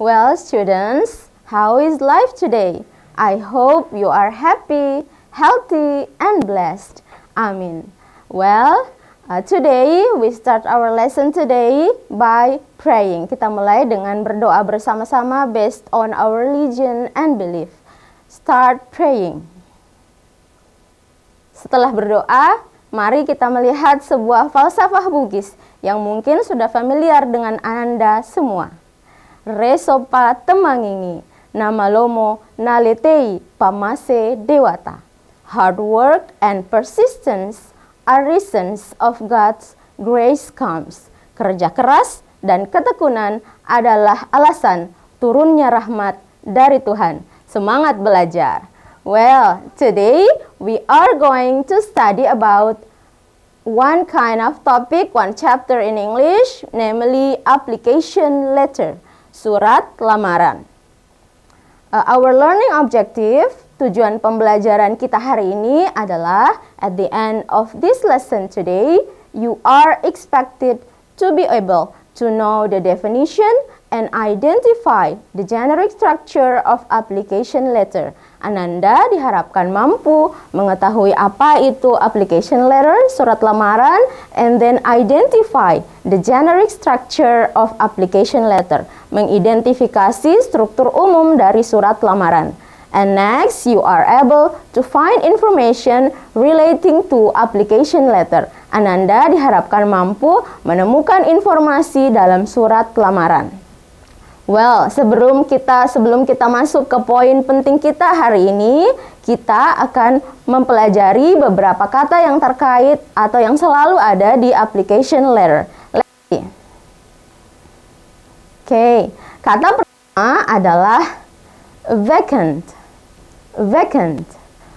Well, students, how is life today? I hope you are happy, healthy, and blessed. Amin. Well, today we start our lesson today by praying. Kita mulai dengan berdoa bersama-sama based on our religion and belief. Start praying. Setelah berdoa, mari kita melihat sebuah falsafah Bugis yang mungkin sudah familiar dengan Anda semua. Resopa temangingi, nama lomo naletei pamase dewata. Hard work and persistence are reasons of God's grace comes. Kerja keras dan ketekunan adalah alasan turunnya rahmat dari Tuhan. Semangat belajar. Well, today we are going to study about one kind of topic, one chapter in English, namely application letter. Surat lamaran. Our learning objective, tujuan pembelajaran kita hari ini adalah at the end of this lesson today, you are expected to be able to know the definition and identify the generic structure of application letter. Ananda diharapkan mampu mengetahui apa itu application letter, surat lamaran, and then identify the generic structure of application letter, mengidentifikasi struktur umum dari surat lamaran. And next, you are able to find information relating to application letter. Ananda diharapkan mampu menemukan informasi dalam surat lamaran. Well, sebelum kita masuk ke poin penting kita hari ini, kita akan mempelajari beberapa kata yang terkait atau yang selalu ada di application letter. Let's see. Oke, kata pertama adalah vacant. Vacant.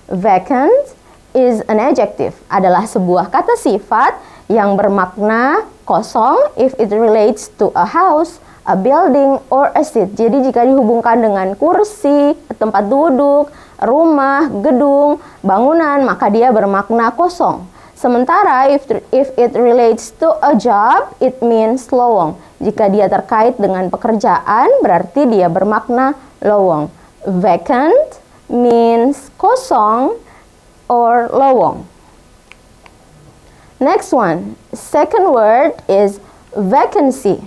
Vacant is an adjective, adalah sebuah kata sifat yang bermakna kosong if it relates to a house, a building, or a seat. Jadi jika dihubungkan dengan kursi, tempat duduk, rumah, gedung, bangunan, maka dia bermakna kosong. Sementara if it relates to a job, it means lowong. Jika dia terkait dengan pekerjaan, berarti dia bermakna lowong. Vacant means kosong or lowong. Next one, second word is vacancy.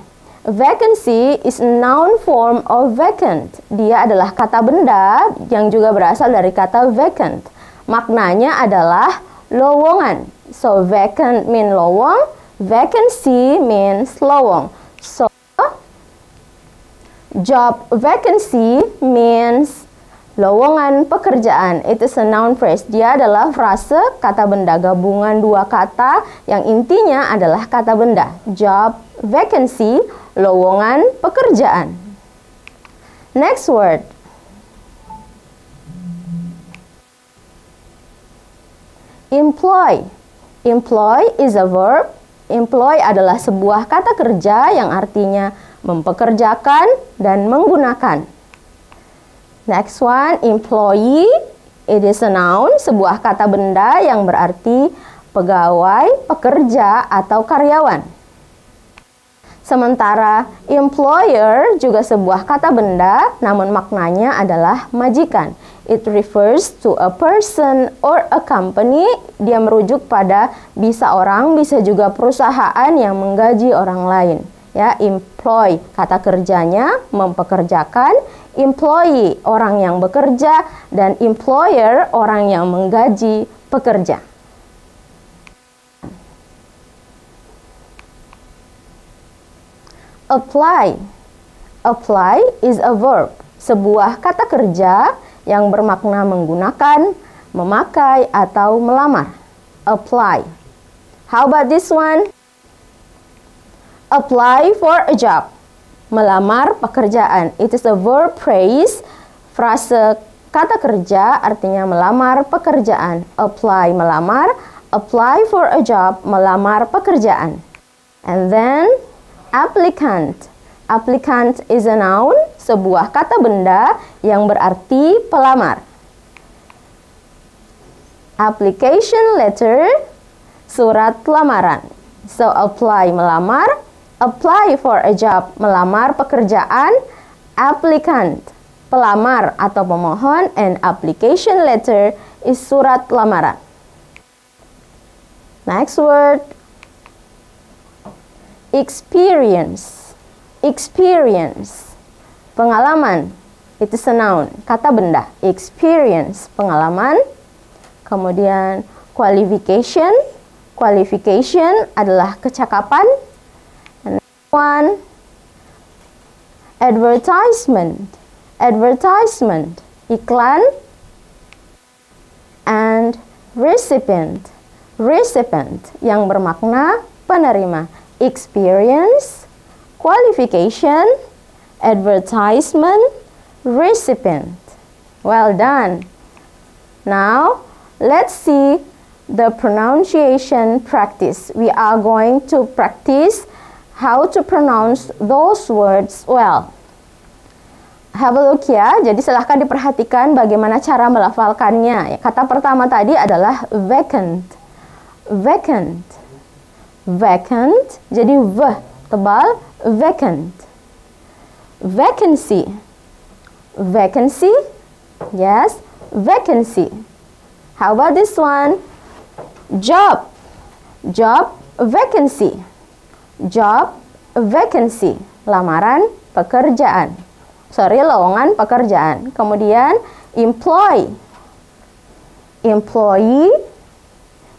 Vacancy is a noun form of vacant. Dia adalah kata benda yang juga berasal dari kata vacant. Maknanya adalah lowongan. So vacant mean lowong, vacancy means lowong. So job vacancy means lowongan pekerjaan. It is a noun phrase. Dia adalah frase kata benda gabungan dua kata yang intinya adalah kata benda. Job vacancy, lowongan pekerjaan. Next word. Employ. Employ is a verb. Employ adalah sebuah kata kerja yang artinya mempekerjakan dan menggunakan. Next one, employee. It is a noun, sebuah kata benda yang berarti pegawai, pekerja, atau karyawan. Sementara employer juga sebuah kata benda, namun maknanya adalah majikan. It refers to a person or a company. Dia merujuk pada bisa orang, bisa juga perusahaan yang menggaji orang lain. Ya, employ kata kerjanya mempekerjakan, employee orang yang bekerja, dan employer orang yang menggaji pekerja. Apply. Apply is a verb, sebuah kata kerja yang bermakna menggunakan, memakai, atau melamar. Apply. How about this one? Apply for a job. Melamar pekerjaan. It is a verb phrase, frase kata kerja artinya melamar pekerjaan. Apply, melamar. Apply for a job, melamar pekerjaan. And then applicant. Applicant is a noun, sebuah kata benda yang berarti pelamar. Application letter, surat lamaran. So apply, melamar. Apply for a job, melamar pekerjaan. applicant, pelamar atau pemohon, and application letter is surat lamaran. Next word, experience. Experience, pengalaman. It is a noun, kata benda. Experience, pengalaman. Kemudian qualification. Qualification adalah kecakapan. And next one, advertisement. Advertisement, iklan. And recipient. Recipient, yang bermakna penerima. Experience, qualification, advertisement, recipient. Well done. Now, let's see the pronunciation practice. We are going to practice how to pronounce those words well. Have a look ya. Jadi silahkan diperhatikan bagaimana cara melafalkannya. Kata pertama tadi adalah vacant. Vacant. Vacant. Jadi v tebal, vacant. Vacancy. Vacancy. Yes, vacancy. How about this one? Job. Job, vacancy. Job, vacancy. Lamaran pekerjaan. Sorry, lowongan pekerjaan. Kemudian employ. Employee.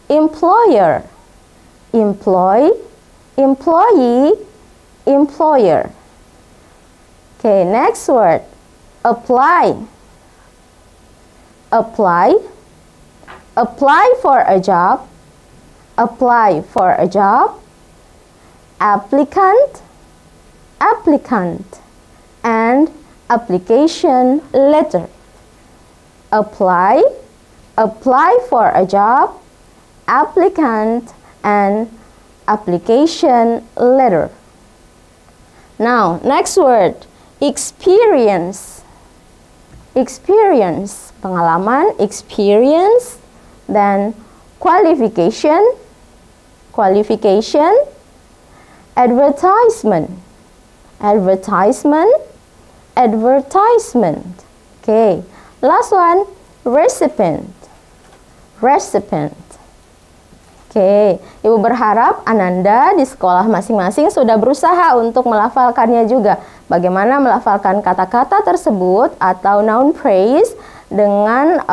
Employer. Employ. Employee. Employer. Okay, next word. Apply. Apply. Apply for a job. Apply for a job. Applicant. Applicant. And application letter. Apply. Apply for a job. Applicant. And application letter. Now, next word, experience. Experience, pengalaman, experience. Then qualification. Qualification. Advertisement. Advertisement. Advertisement. Okay, last one, recipient. Recipient. Oke, Ibu berharap Ananda di sekolah masing-masing sudah berusaha untuk melafalkannya juga. Bagaimana melafalkan kata-kata tersebut atau noun phrase dengan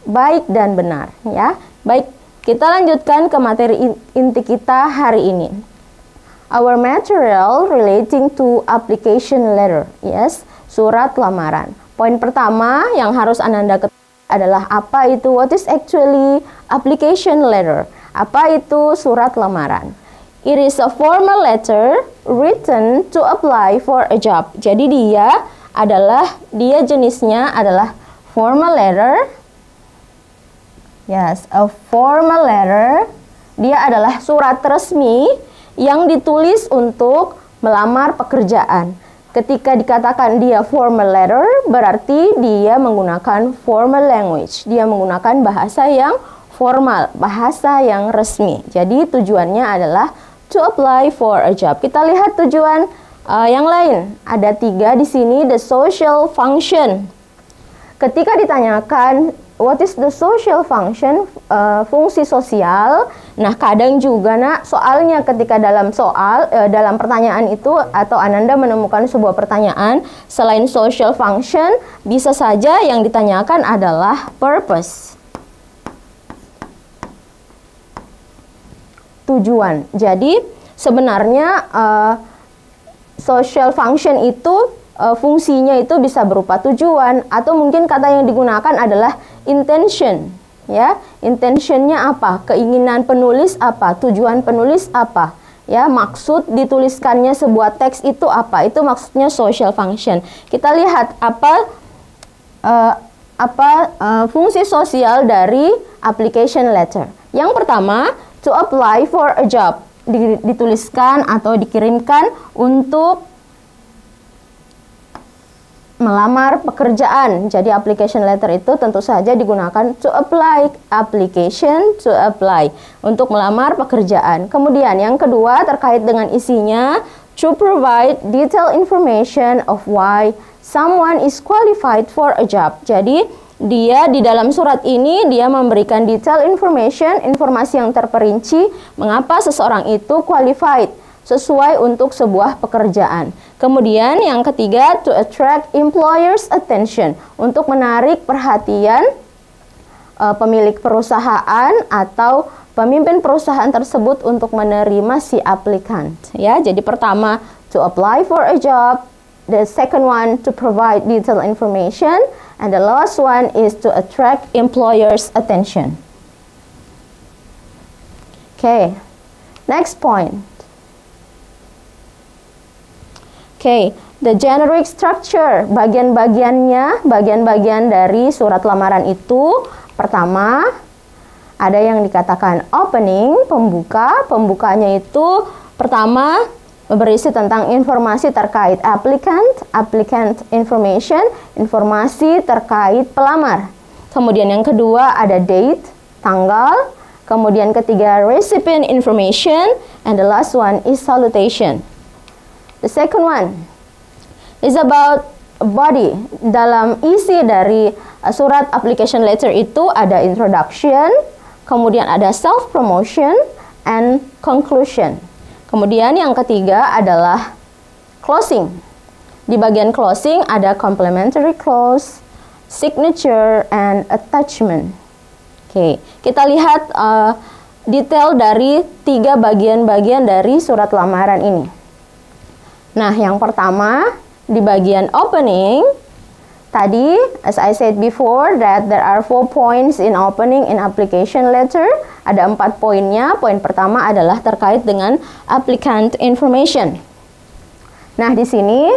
baik dan benar, ya. Baik, kita lanjutkan ke materi inti kita hari ini. Our material relating to application letter, yes, surat lamaran. Poin pertama yang harus Ananda ketahui adalah apa itu, what is actually application letter. Apa itu surat lamaran? It is a formal letter written to apply for a job. Jadi dia jenisnya adalah formal letter. Yes, a formal letter. Dia adalah surat resmi yang ditulis untuk melamar pekerjaan. Ketika dikatakan dia formal letter, berarti dia menggunakan formal language. Dia menggunakan bahasa yang formal, bahasa yang resmi. Jadi tujuannya adalah to apply for a job. Kita lihat tujuan yang lain. Ada 3 di sini, the social function. Ketika ditanyakan what is the social function, fungsi sosial. Nah, kadang juga soalnya ketika dalam pertanyaan itu atau Ananda menemukan sebuah pertanyaan selain social function, bisa saja yang ditanyakan adalah purpose. Tujuan. Jadi sebenarnya social function itu fungsinya itu bisa berupa tujuan atau mungkin kata yang digunakan adalah intention, ya. Intentionnya apa? Keinginan penulis apa? Tujuan penulis apa? Ya, maksud dituliskannya sebuah teks itu apa? Itu maksudnya social function. Kita lihat fungsi sosial dari application letter. Yang pertama, to apply for a job. Dituliskan atau dikirimkan untuk melamar pekerjaan. Jadi application letter itu tentu saja digunakan to apply, application to apply, untuk melamar pekerjaan. Kemudian yang kedua terkait dengan isinya, to provide detailed information of why someone is qualified for a job. Jadi dia di dalam surat ini dia memberikan detailed information, informasi yang terperinci mengapa seseorang itu qualified, sesuai untuk sebuah pekerjaan. Kemudian yang ketiga, to attract employers' attention, untuk menarik perhatian pemilik perusahaan atau pemimpin perusahaan tersebut untuk menerima si aplikan. Ya, jadi pertama to apply for a job, the second one to provide detailed information, and the last one is to attract employers' attention. Okay, next point. Okay, the generic structure, bagian-bagiannya, bagian-bagian dari surat lamaran itu, pertama, ada yang dikatakan opening, pembuka. Pembukanya itu pertama berisi tentang informasi terkait applicant information, informasi terkait pelamar. Kemudian yang kedua ada date, tanggal. Kemudian ketiga recipient information, and the last one is salutation. The second one is about body. Dalam isi dari surat application letter itu ada introduction, kemudian ada self-promotion, and conclusion. Kemudian yang ketiga adalah closing. Di bagian closing ada complementary clause, signature, and attachment. Oke, kita lihat detail dari tiga bagian-bagian dari surat lamaran ini. Nah, yang pertama di bagian opening, tadi, as I said before, that there are 4 points in opening in application letter. Ada 4 poinnya. Poin pertama adalah terkait dengan applicant information. Nah, di sini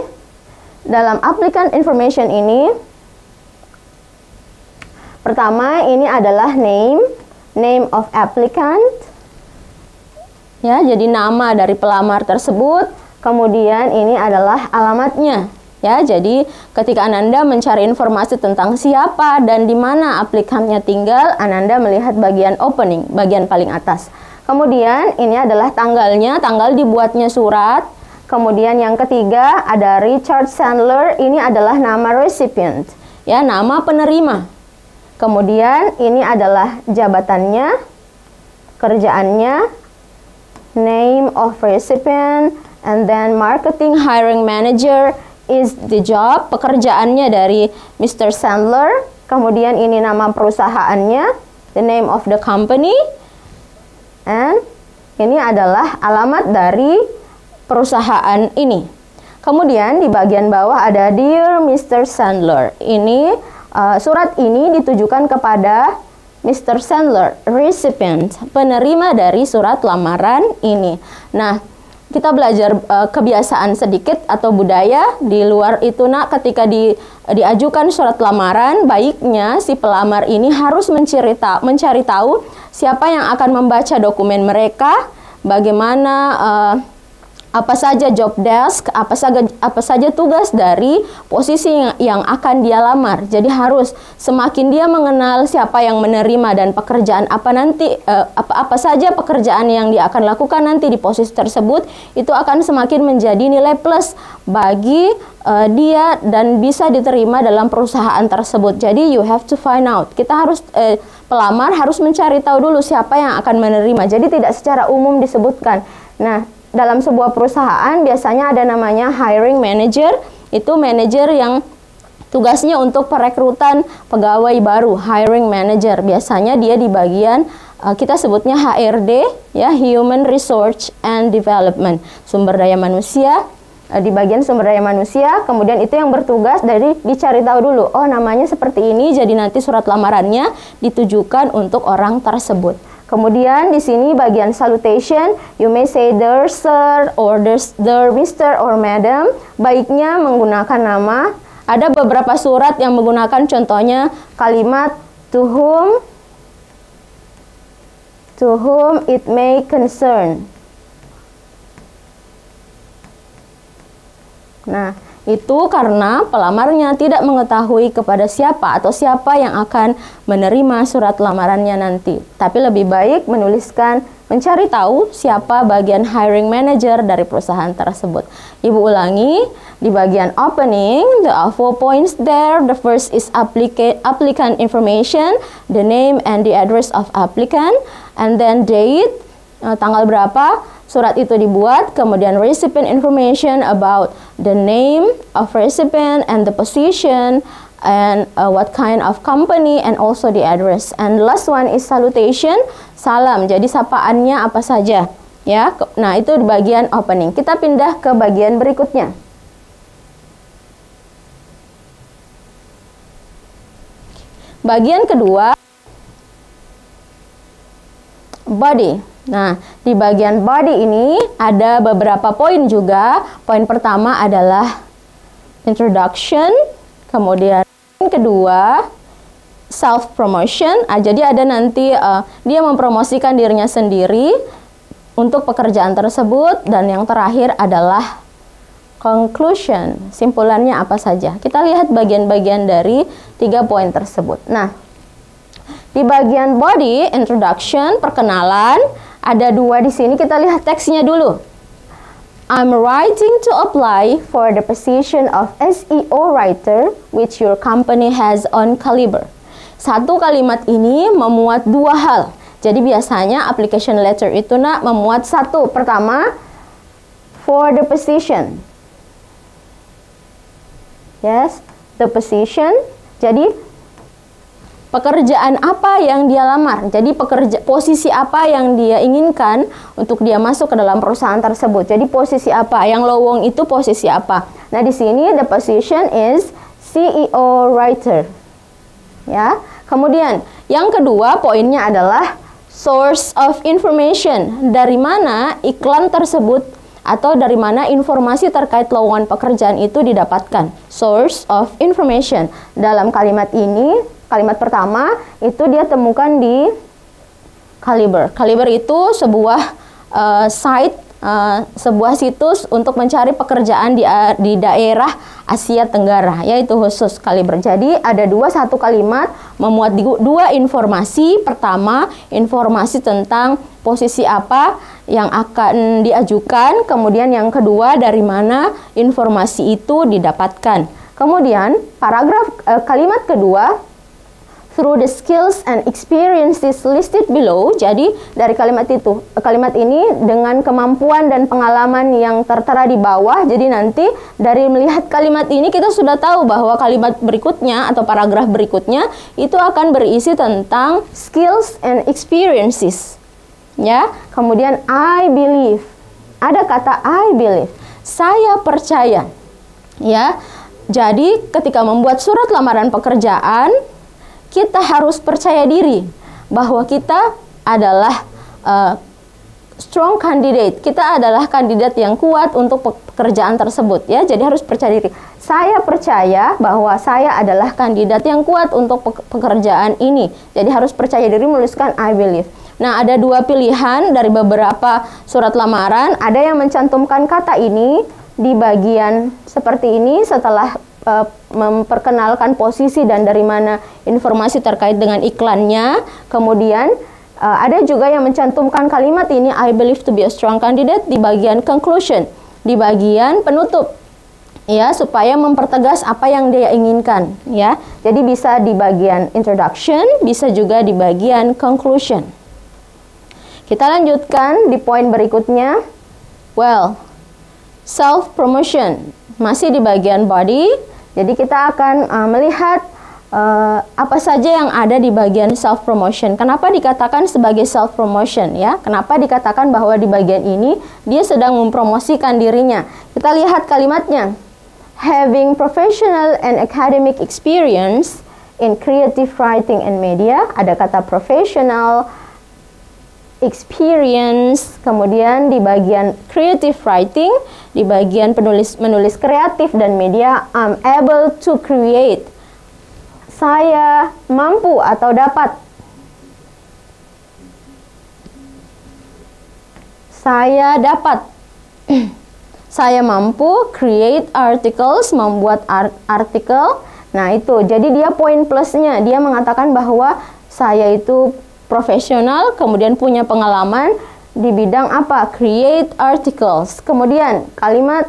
dalam applicant information ini, pertama ini adalah name of applicant. Ya, jadi nama dari pelamar tersebut. Kemudian ini adalah alamatnya. Ya, jadi ketika Ananda mencari informasi tentang siapa dan di mana aplikannya tinggal, Ananda melihat bagian opening, bagian paling atas. Kemudian ini adalah tanggalnya, tanggal dibuatnya surat. Kemudian yang ketiga ada Richard Sandler, ini adalah nama recipient, ya, nama penerima. Kemudian ini adalah jabatannya, kerjaannya, name of recipient, and then marketing hiring manager is the job, pekerjaannya dari Mr. Sandler. Kemudian ini nama perusahaannya, the name of the company, and ini adalah alamat dari perusahaan ini. Kemudian di bagian bawah ada Dear Mr. Sandler. Ini surat ini ditujukan kepada Mr. Sandler, recipient, penerima dari surat lamaran ini. Nah, kita belajar kebiasaan sedikit atau budaya di luar itu, nak, ketika diajukan surat lamaran, baiknya si pelamar ini harus mencari tahu siapa yang akan membaca dokumen mereka, bagaimana apa saja job desk, apa saja tugas dari posisi yang akan dia lamar. Jadi harus semakin dia mengenal siapa yang menerima dan pekerjaan apa nanti, apa saja pekerjaan yang dia akan lakukan nanti di posisi tersebut, itu akan semakin menjadi nilai plus bagi dia dan bisa diterima dalam perusahaan tersebut. Jadi you have to find out. Kita harus pelamar harus mencari tahu dulu siapa yang akan menerima. Jadi tidak secara umum disebutkan. Nah, dalam sebuah perusahaan biasanya ada namanya hiring manager, itu manajer yang tugasnya untuk perekrutan pegawai baru, hiring manager. Biasanya dia di bagian kita sebutnya HRD, ya, Human Resource and Development, sumber daya manusia. Di bagian sumber daya manusia, kemudian itu yang bertugas dari dicari tahu dulu, oh namanya seperti ini, jadi nanti surat lamarannya ditujukan untuk orang tersebut. Kemudian di sini bagian salutation, you may say dear sir or dear Mr. or madam. Baiknya menggunakan nama. Ada beberapa surat yang menggunakan contohnya kalimat to whom it may concern. Nah, itu karena pelamarnya tidak mengetahui kepada siapa atau siapa yang akan menerima surat lamarannya nanti. Tapi lebih baik menuliskan mencari tahu siapa bagian hiring manager dari perusahaan tersebut. Ibu ulangi, di bagian opening, there are 4 points there. The first is applicant information, the name and the address of applicant, and then date, tanggal berapa surat itu dibuat, kemudian recipient information about the name of recipient and the position, and what kind of company, and also the address. And the last one is salutation, salam. Jadi sapaannya apa saja, ya. Nah, itu di bagian opening. Kita pindah ke bagian berikutnya. Bagian kedua, body. Nah, di bagian body ini ada beberapa poin juga. Poin pertama adalah introduction, kemudian kedua self promotion. Jadi ada nanti dia mempromosikan dirinya sendiri untuk pekerjaan tersebut, dan yang terakhir adalah conclusion. Simpulannya apa saja? Kita lihat bagian-bagian dari 3 poin tersebut. Nah, di bagian body, introduction, perkenalan, ada 2 di sini. Kita lihat teksnya dulu. I'm writing to apply for the position of SEO writer which your company has on Caliber. Satu kalimat ini memuat 2 hal. Jadi biasanya application letter itu memuat 1. Pertama, for the position. Yes, the position. Jadi pekerjaan apa yang dia lamar. Jadi posisi apa yang dia inginkan untuk dia masuk ke dalam perusahaan tersebut. Jadi posisi apa? Yang lowong itu posisi apa? Nah, di sini the position is CEO writer. Ya. Kemudian yang kedua poinnya adalah source of information. Dari mana iklan tersebut atau dari mana informasi terkait lowongan pekerjaan itu didapatkan. Source of information. Dalam kalimat ini, kalimat pertama itu dia temukan di Caliber. Caliber itu sebuah site, sebuah situs untuk mencari pekerjaan di daerah Asia Tenggara, yaitu khusus Caliber. Jadi ada satu kalimat memuat 2 informasi. Pertama, informasi tentang posisi apa yang akan diajukan. Kemudian yang kedua, dari mana informasi itu didapatkan. Kemudian kalimat kedua, through the skills and experiences listed below. Jadi dari kalimat ini dengan kemampuan dan pengalaman yang tertera di bawah. Jadi nanti dari melihat kalimat ini kita sudah tahu bahwa kalimat berikutnya atau paragraf berikutnya itu akan berisi tentang skills and experiences. Ya, kemudian I believe. Ada kata I believe. Saya percaya. Ya. Jadi ketika membuat surat lamaran pekerjaan, kita harus percaya diri bahwa kita adalah strong candidate. Kita adalah kandidat yang kuat untuk pekerjaan tersebut, ya. Jadi harus percaya diri. Saya percaya bahwa saya adalah kandidat yang kuat untuk pekerjaan ini. Jadi harus percaya diri, menuliskan I believe. Nah, ada 2 pilihan dari beberapa surat lamaran. Ada yang mencantumkan kata ini di bagian seperti ini setelah memperkenalkan posisi dan dari mana informasi terkait dengan iklannya. Kemudian ada juga yang mencantumkan kalimat ini I believe to be a strong candidate di bagian conclusion, di bagian penutup, ya, supaya mempertegas apa yang dia inginkan, ya. Jadi bisa di bagian introduction, bisa juga di bagian conclusion. Kita lanjutkan di poin berikutnya. Well, self promotion masih di bagian body. Jadi kita akan melihat apa saja yang ada di bagian self promotion. Kenapa dikatakan sebagai self promotion, ya? Kenapa dikatakan bahwa di bagian ini dia sedang mempromosikan dirinya? Kita lihat kalimatnya. Having professional and academic experience in creative writing and media. Ada kata professional, experience, kemudian di bagian creative writing, di bagian menulis kreatif dan media, I'm able to create. Saya mampu atau dapat. Saya dapat. Saya mampu create articles, membuat artikel. Nah, itu. Jadi dia poin plusnya. Dia mengatakan bahwa saya itu profesional, kemudian punya pengalaman di bidang apa? Create articles. Kemudian kalimat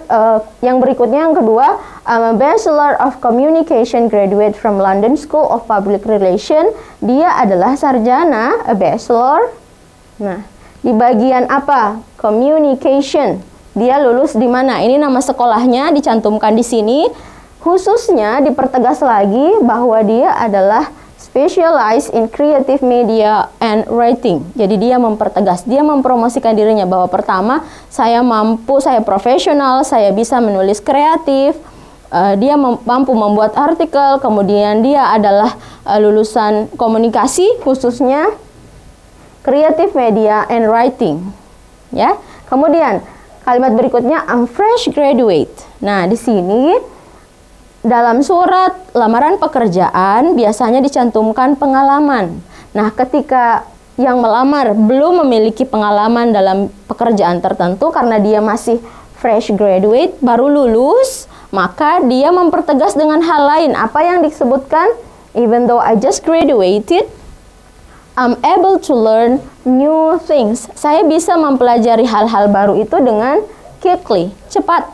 yang berikutnya yang kedua, I'm a Bachelor of Communication graduate from London School of Public Relations. Dia adalah sarjana, a bachelor. Nah, di bagian apa? Communication. Dia lulus di mana? Ini nama sekolahnya dicantumkan di sini. Khususnya dipertegas lagi bahwa dia adalah specialized in creative media and writing. Jadi dia mempertegas, dia mempromosikan dirinya bahwa pertama, saya mampu, saya profesional, saya bisa menulis kreatif, dia mampu membuat artikel, kemudian dia adalah lulusan komunikasi, khususnya creative media and writing. Ya. Kemudian kalimat berikutnya, I'm fresh graduate. Nah, di sini dalam surat lamaran pekerjaan biasanya dicantumkan pengalaman. Nah, ketika yang melamar belum memiliki pengalaman dalam pekerjaan tertentu karena dia masih fresh graduate, baru lulus, maka dia mempertegas dengan hal lain. Apa yang disebutkan? Even though I just graduated, I'm able to learn new things. Saya bisa mempelajari hal-hal baru itu dengan quickly, cepat.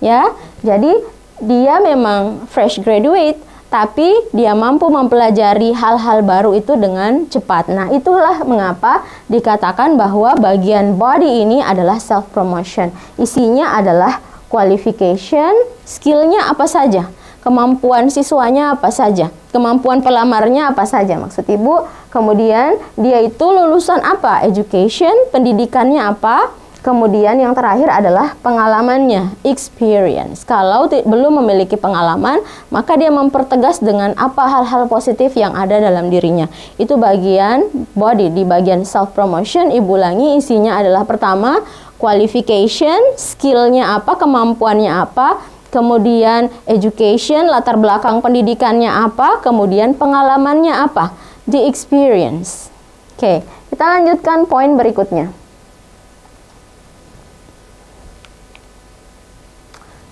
Ya, jadi dia memang fresh graduate, tapi dia mampu mempelajari hal-hal baru itu dengan cepat. Nah, itulah mengapa dikatakan bahwa bagian body ini adalah self-promotion. Isinya adalah qualification, skillnya apa saja, kemampuan siswanya apa saja, kemampuan pelamarnya apa saja, maksud ibu. Kemudian dia itu lulusan apa? Education, pendidikannya apa? Kemudian yang terakhir adalah pengalamannya, experience. Kalau belum memiliki pengalaman, maka dia mempertegas dengan apa hal-hal positif yang ada dalam dirinya. Itu bagian body. Di bagian self-promotion, ibu ulangi, isinya adalah pertama, qualification, skillnya apa, kemampuannya apa. Kemudian education, latar belakang pendidikannya apa. Kemudian pengalamannya apa, the experience. Oke, kita lanjutkan poin berikutnya.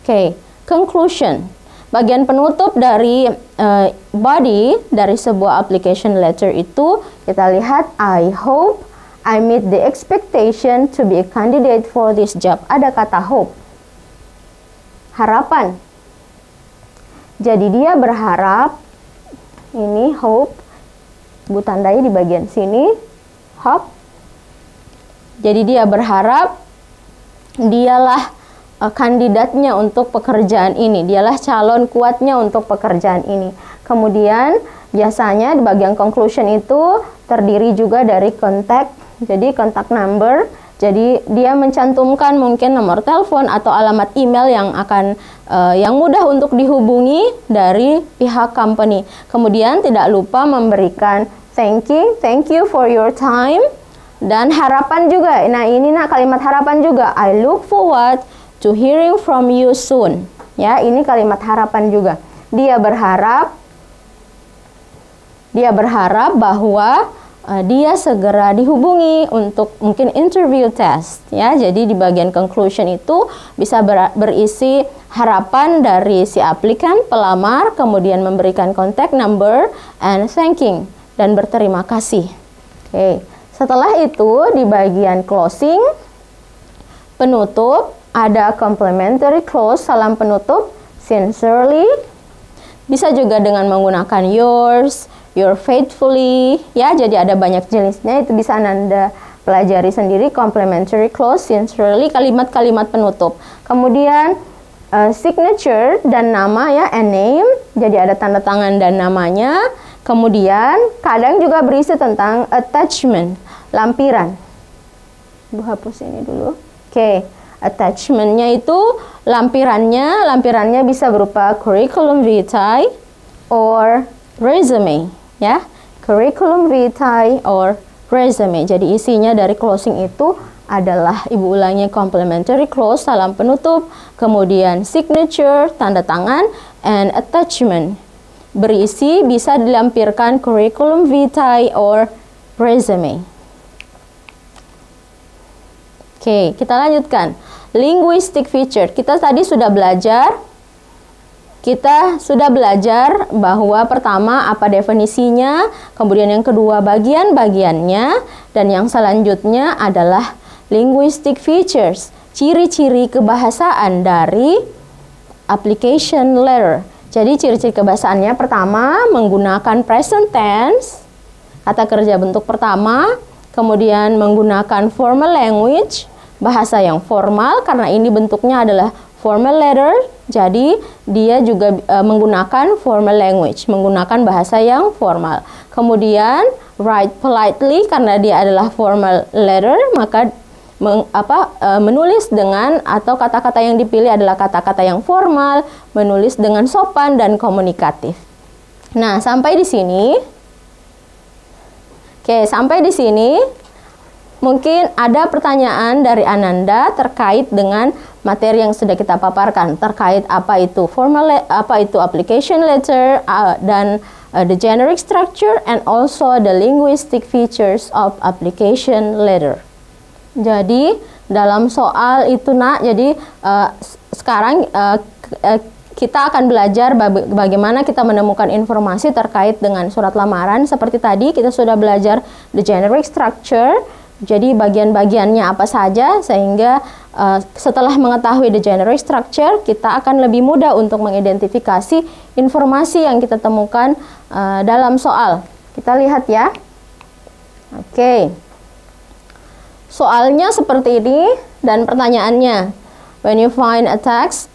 Oke, conclusion. Bagian penutup dari body dari sebuah application letter itu kita lihat, I hope I meet the expectation to be a candidate for this job. Ada kata hope. Harapan. Jadi dia berharap, ini hope, ibu tandai di bagian sini, hope. Jadi dia berharap dialah kandidatnya untuk pekerjaan ini, dialah calon kuatnya untuk pekerjaan ini. Kemudian biasanya di bagian conclusion itu terdiri juga dari contact, jadi contact number. Jadi dia mencantumkan mungkin nomor telepon atau alamat email yang akan yang mudah untuk dihubungi dari pihak company. Kemudian tidak lupa memberikan thank you for your time, dan harapan juga. Nah, ini kalimat harapan juga, I look forward to hearing from you soon. Ya, ini kalimat harapan juga. Dia berharap bahwa dia segera dihubungi untuk mungkin interview test. Ya, jadi di bagian conclusion itu bisa berisi harapan dari si aplikan, pelamar, kemudian memberikan contact number and thanking dan berterima kasih. Oke. Setelah itu di bagian closing, penutup, ada complimentary close, salam penutup, sincerely. Bisa juga dengan menggunakan yours, your faithfully. Ya, jadi ada banyak jenisnya, itu bisa Anda pelajari sendiri. Complimentary close, sincerely, kalimat-kalimat penutup. Kemudian signature dan nama, ya, and name. Jadi ada tanda tangan dan namanya. Kemudian kadang juga berisi tentang attachment, lampiran. Ibu hapus ini dulu. Oke. Attachment-nya itu lampirannya bisa berupa curriculum vitae or resume, ya. Curriculum vitae or resume. Jadi isinya dari closing itu adalah, ibu ulangi, complimentary close, salam penutup, kemudian signature, tanda tangan, and attachment. Berisi bisa dilampirkan curriculum vitae or resume. Oke, kita lanjutkan. Linguistic feature. Kita tadi sudah belajar kita sudah belajar bahwa pertama apa definisinya, kemudian yang kedua bagian-bagiannya, dan yang selanjutnya adalah linguistic features, ciri-ciri kebahasaan dari application letter. Jadi ciri-ciri kebahasaannya pertama menggunakan present tense, kata kerja bentuk pertama, kemudian menggunakan formal language, bahasa yang formal karena ini bentuknya adalah formal letter, jadi dia juga menggunakan formal language, menggunakan bahasa yang formal. Kemudian write politely karena dia adalah formal letter, maka menulis dengan atau kata-kata yang dipilih adalah kata-kata yang formal, menulis dengan sopan dan komunikatif. Nah, sampai di sini. Oke, sampai di sini mungkin ada pertanyaan dari Ananda terkait dengan materi yang sudah kita paparkan, terkait apa itu application letter, dan the generic structure and also the linguistic features of application letter. Jadi dalam soal itu nak, jadi sekarang kita akan belajar bagaimana kita menemukan informasi terkait dengan surat lamaran. Seperti tadi kita sudah belajar the generic structure, jadi bagian-bagiannya apa saja, sehingga setelah mengetahui the generic structure, kita akan lebih mudah untuk mengidentifikasi informasi yang kita temukan dalam soal. Kita lihat ya. Oke. Soalnya seperti ini dan pertanyaannya. When you find a text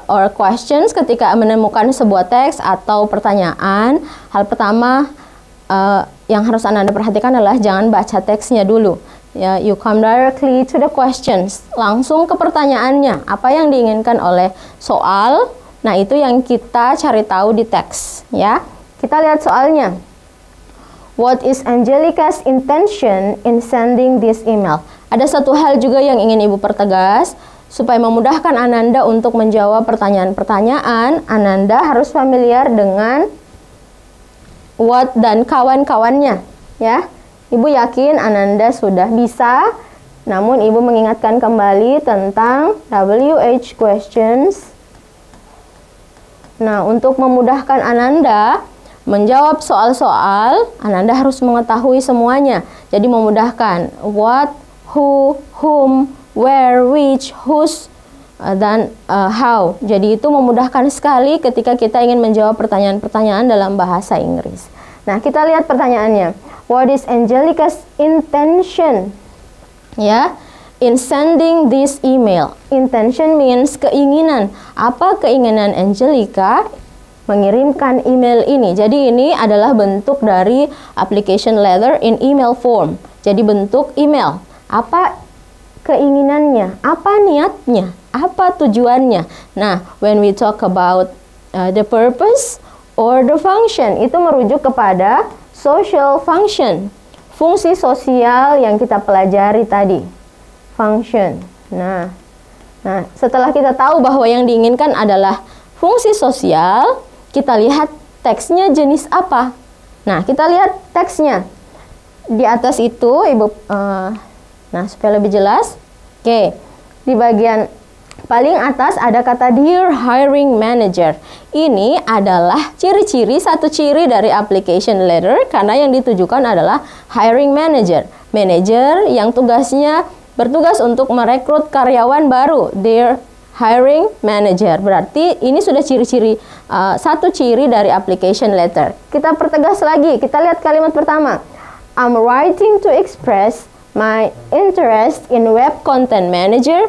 or questions, ketika menemukan sebuah teks atau pertanyaan, hal pertama yang harus Anda perhatikan adalah jangan baca teksnya dulu. Ya, you come directly to the questions, langsung ke pertanyaannya. Apa yang diinginkan oleh soal? Nah, itu yang kita cari tahu di teks. Ya, kita lihat soalnya. What is Angelica's intention in sending this email? Ada satu hal juga yang ingin Ibu pertegas. Supaya memudahkan Ananda untuk menjawab pertanyaan-pertanyaan, Ananda harus familiar dengan what dan kawan-kawannya. Ya, Ibu yakin Ananda sudah bisa, namun Ibu mengingatkan kembali tentang WH questions. Nah, untuk memudahkan Ananda menjawab soal-soal, Ananda harus mengetahui semuanya. Jadi memudahkan what, who, whom, where, which, whose, dan how. Jadi itu memudahkan sekali ketika kita ingin menjawab pertanyaan-pertanyaan dalam bahasa Inggris. Nah, kita lihat pertanyaannya. What is Angelica's intention? Ya, in sending this email. Intention means keinginan. Apa keinginan Angelica mengirimkan email ini? Jadi ini adalah bentuk dari application letter in email form. Jadi bentuk email. Apa keinginannya? Apa niatnya? Apa tujuannya? Nah, when we talk about the purpose or the function, itu merujuk kepada social function, fungsi sosial yang kita pelajari tadi, function. Nah, setelah kita tahu bahwa yang diinginkan adalah fungsi sosial, kita lihat teksnya jenis apa. Nah, kita lihat teksnya. Di atas itu, Ibu, nah supaya lebih jelas, oke, di bagian paling atas ada kata Dear Hiring Manager. Ini adalah ciri-ciri, satu ciri dari application letter karena yang ditujukan adalah hiring manager. Manager yang bertugas untuk merekrut karyawan baru. Dear Hiring Manager. Berarti ini sudah ciri-ciri, satu ciri dari application letter. Kita pertegas lagi, kita lihat kalimat pertama. I'm writing to express my interest in web content manager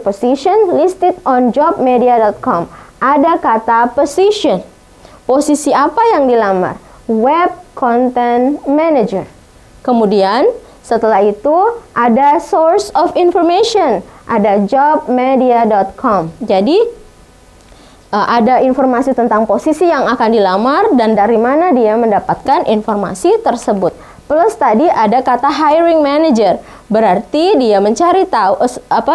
position listed on jobmedia.com. Ada kata position. Posisi apa yang dilamar? Web content manager. Kemudian setelah itu ada source of information, ada jobmedia.com. Jadi ada informasi tentang posisi yang akan dilamar dan dari mana dia mendapatkan informasi tersebut. Plus tadi ada kata hiring manager, berarti dia mencari tahu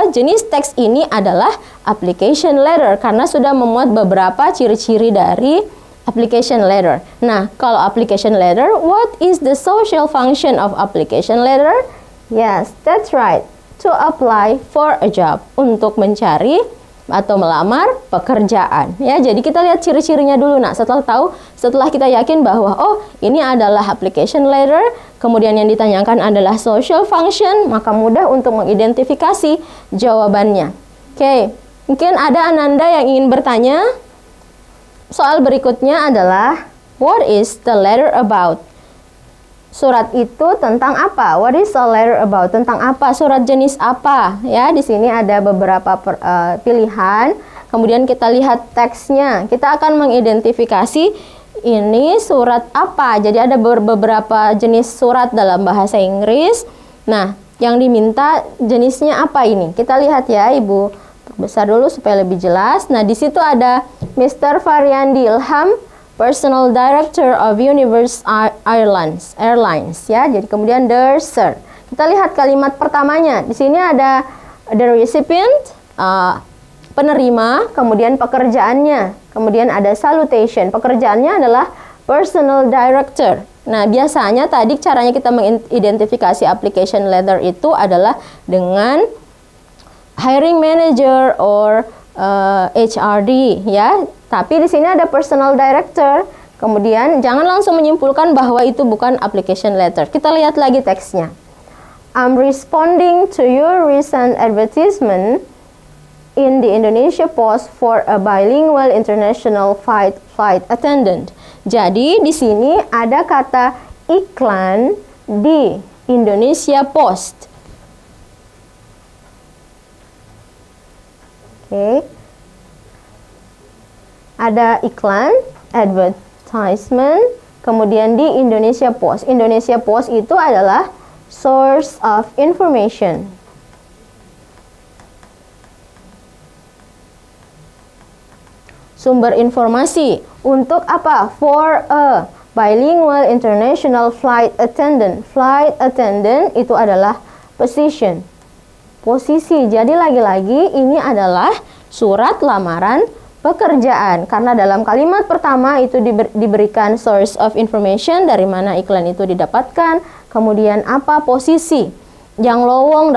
jenis teks ini adalah application letter karena sudah memuat beberapa ciri-ciri dari application letter. Nah, kalau application letter, what is the social function of application letter? Yes, that's right. To apply for a job, untuk mencari atau melamar pekerjaan. Ya, jadi kita lihat ciri-cirinya dulu. Nah, setelah kita yakin bahwa oh, ini adalah application letter, kemudian yang ditanyakan adalah social function, maka mudah untuk mengidentifikasi jawabannya. Oke, mungkin ada Ananda yang ingin bertanya. Soal berikutnya adalah what is the letter about? Surat itu tentang apa? What is a letter about? Tentang apa? Surat jenis apa? Ya, di sini ada beberapa pilihan. Kemudian kita lihat teksnya. Kita akan mengidentifikasi ini surat apa. Jadi ada beberapa jenis surat dalam bahasa Inggris. Nah, yang diminta jenisnya apa ini? Kita lihat ya, Ibu. Perbesar dulu supaya lebih jelas. Nah, di situ ada Mr. Faryandi Ilham, Personal Director of Universe Airlines, ya. Jadi kemudian dear sir. Kita lihat kalimat pertamanya. Di sini ada the recipient, penerima, kemudian pekerjaannya, kemudian ada salutation. Pekerjaannya adalah Personal Director. Nah, biasanya tadi caranya kita mengidentifikasi application letter itu adalah dengan hiring manager or HRD, ya. Tapi di sini ada personal director. Kemudian jangan langsung menyimpulkan bahwa itu bukan application letter. Kita lihat lagi teksnya. I'm responding to your recent advertisement in the Indonesia Post for a bilingual international flight attendant. Jadi di sini ada kata iklan di Indonesia Post. Oke. Ada iklan, advertisement, kemudian di Indonesia Post. Indonesia Post itu adalah source of information. Sumber informasi. Untuk apa? For a bilingual international flight attendant. Flight attendant itu adalah position. Posisi. Jadi lagi-lagi ini adalah surat lamaran pekerjaan, karena dalam kalimat pertama itu diberikan source of information, dari mana iklan itu didapatkan, kemudian apa posisi yang lowong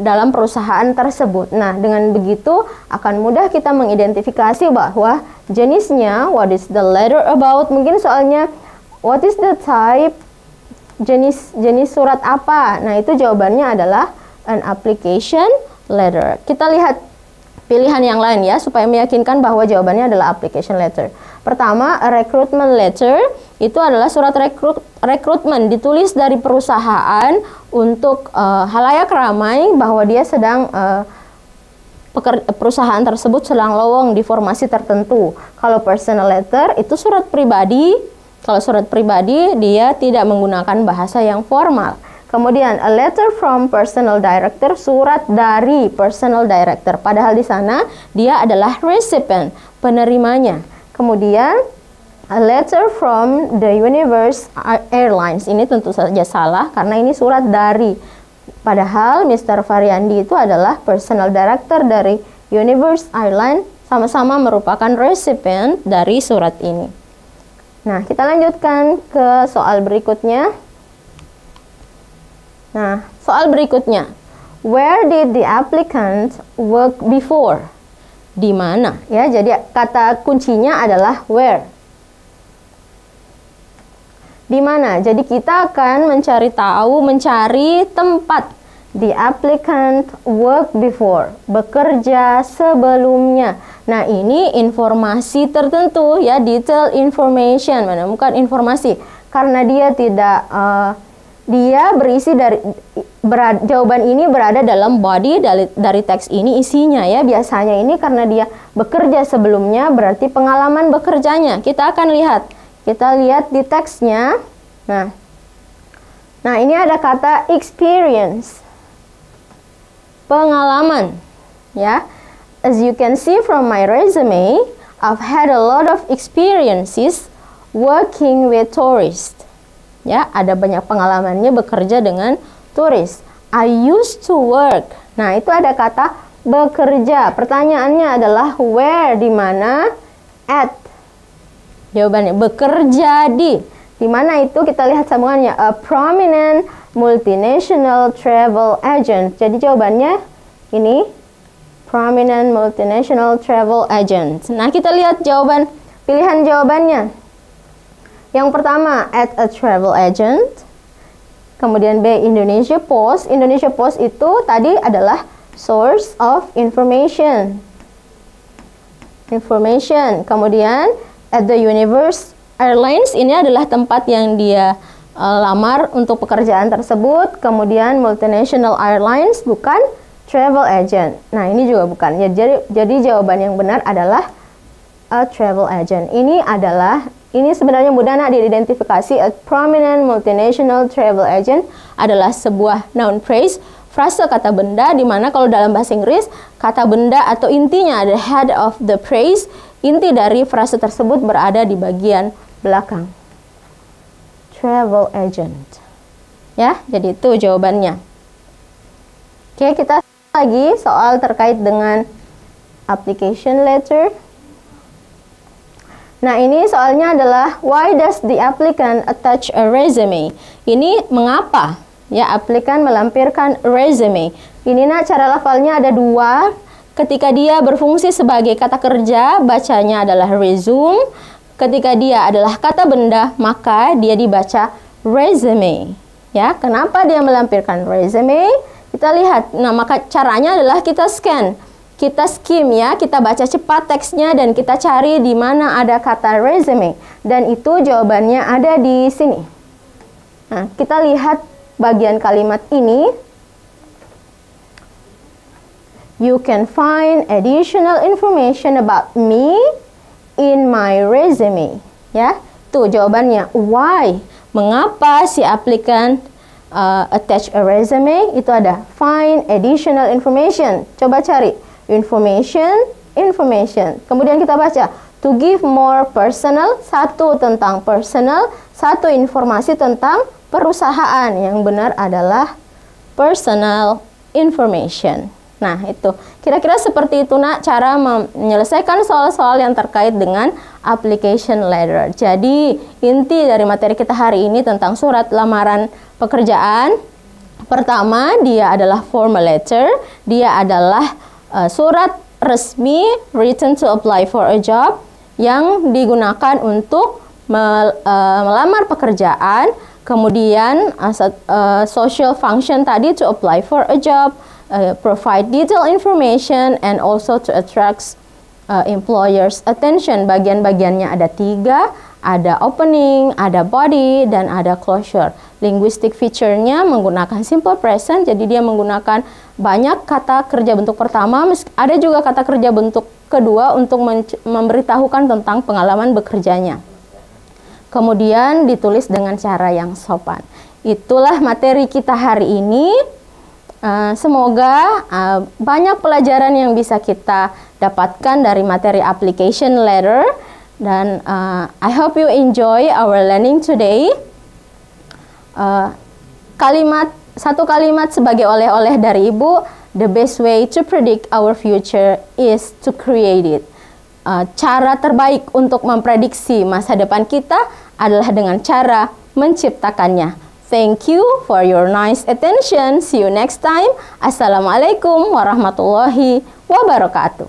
dalam perusahaan tersebut. Nah, dengan begitu akan mudah kita mengidentifikasi bahwa jenisnya, what is the letter about, mungkin soalnya what is the type, jenis surat apa. Nah, itu jawabannya adalah an application letter. Kita lihat pilihan yang lain ya, supaya meyakinkan bahwa jawabannya adalah application letter. Pertama, a recruitment letter itu adalah surat rekrutmen, ditulis dari perusahaan untuk halayak ramai bahwa dia sedang perusahaan tersebut sedang lowong di formasi tertentu. Kalau personal letter itu surat pribadi. Kalau surat pribadi dia tidak menggunakan bahasa yang formal. Kemudian a letter from personal director, surat dari personal director. Padahal di sana dia adalah recipient, penerimanya. Kemudian a letter from the Universe Airlines. Ini tentu saja salah karena ini surat dari. Padahal Mr. Faryandi itu adalah personal director dari Universe Airlines, sama-sama merupakan recipient dari surat ini. Nah, kita lanjutkan ke soal berikutnya. Nah, soal berikutnya. Where did the applicant work before? Di mana? Ya, jadi kata kuncinya adalah where. Di mana? Jadi kita akan mencari tempat. The applicant work before, bekerja sebelumnya. Nah, ini informasi tertentu ya, detail information, menemukan informasi. Karena dia tidak dia berisi jawaban ini berada dalam body dari teks ini, isinya ya. Biasanya ini karena dia bekerja sebelumnya, berarti pengalaman bekerjanya. Kita akan lihat. Kita lihat di teksnya. Nah, ini ada kata experience. Pengalaman, ya. As you can see from my resume, I've had a lot of experiences working with tourists. Ya, ada banyak pengalamannya bekerja dengan turis. I used to work. Nah, itu ada kata bekerja. Pertanyaannya adalah where, di mana, at. Jawabannya bekerja di. Di mana itu? Kita lihat sambungannya. A prominent multinational travel agent. Jadi jawabannya ini prominent multinational travel agent. Nah, kita lihat pilihan jawabannya. Yang pertama, at a travel agent. Kemudian B, Indonesia Post. Indonesia Post itu tadi adalah source of information. Kemudian at the Universe Airlines, ini adalah tempat yang dia lamar untuk pekerjaan tersebut. Kemudian multinational airlines, bukan travel agent. Nah, ini juga bukan. Jadi jawaban yang benar adalah a travel agent. Ini sebenarnya mudah nak diidentifikasi. A prominent multinational travel agent adalah sebuah noun phrase, frase kata benda, di mana kalau dalam bahasa Inggris kata benda atau intinya ada head of the phrase. Inti dari frase tersebut berada di bagian belakang. Travel agent. Ya, jadi itu jawabannya. Oke, kita lagi soal terkait dengan application letter. Nah, ini soalnya adalah why does the applicant attach a resume? Ini mengapa ya applicant melampirkan resume? Ini nak cara lafalnya ada dua. Ketika dia berfungsi sebagai kata kerja, bacanya adalah resume. Ketika dia adalah kata benda, maka dia dibaca resume. Ya, kenapa dia melampirkan resume? Kita lihat. Nah, maka caranya adalah kita scan. Kita skim ya, kita baca cepat teksnya dan kita cari di mana ada kata resume. Dan itu jawabannya ada di sini. Nah, kita lihat bagian kalimat ini. You can find additional information about me in my resume. Ya, tuh jawabannya. Why? Mengapa si applicant attach a resume? Itu ada find additional information. Coba cari. Information. Kemudian kita baca to give more personal, satu tentang personal, satu informasi tentang perusahaan. Yang benar adalah personal information. Nah, itu kira-kira seperti itu nak cara menyelesaikan soal-soal yang terkait dengan application letter. Jadi inti dari materi kita hari ini tentang surat lamaran pekerjaan. Pertama, dia adalah formal letter. Dia adalah surat resmi, written to apply for a job, yang digunakan untuk melamar pekerjaan. Kemudian social function tadi to apply for a job, provide detailed information, and also to attract employers attention. Bagian-bagiannya ada 3, ada opening, ada body, dan ada closure. Linguistic feature-nya menggunakan simple present, jadi dia menggunakan banyak kata kerja bentuk pertama, ada juga kata kerja bentuk kedua untuk memberitahukan tentang pengalaman bekerjanya. Kemudian ditulis dengan cara yang sopan. Itulah materi kita hari ini. Semoga banyak pelajaran yang bisa kita dapatkan dari materi application letter. Dan I hope you enjoy our learning today. Satu kalimat sebagai oleh-oleh dari Ibu, the best way to predict our future is to create it. Cara terbaik untuk memprediksi masa depan kita adalah dengan cara menciptakannya. Thank you for your nice attention. See you next time. Assalamualaikum warahmatullahi wabarakatuh.